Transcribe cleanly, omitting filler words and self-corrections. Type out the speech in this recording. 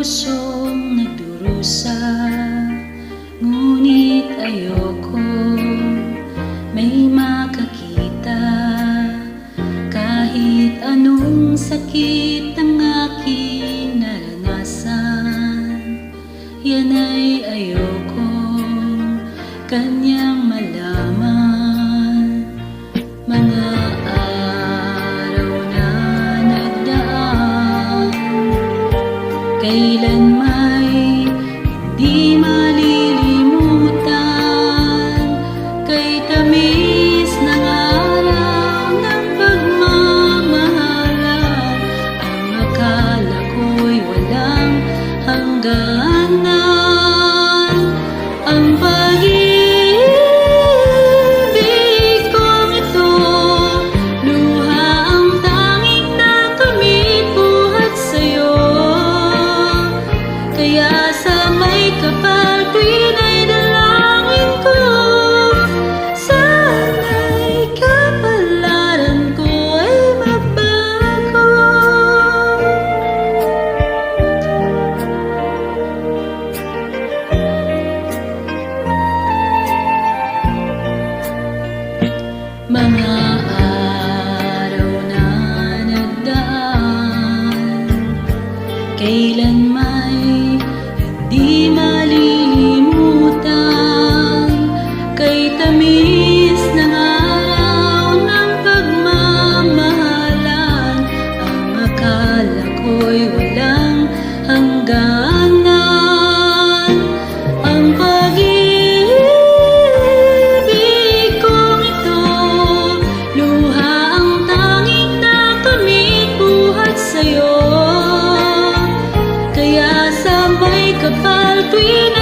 pusong nagdurusa, ngunit ayoko may makakita. Kahit anong sakit ang aking naranasan, yan ay ayoko kanyang malaman. Mga araw na nagdaan, kailan may hindi malilimutan. Kay tamis ng araw ng pagmamahalan, ang akala ko'y walang hangganan. Ang pag-ibig kong ito, luha ang tanging nakamit buhat sa'yo. Kaya sa may kapal tuwin ay dalangin ko, sana'y kapalaran ko ay mabago. Mga araw na nagdaan, kailan may hindi malilimutan. Kay tamis ng araw ng pagmamahalan, ang akala ko'y walang hangganan. Ang pag-ibig kong ito, luha ang tanging nakamit buhat sa'yo. Kaya sa may kapal tuwin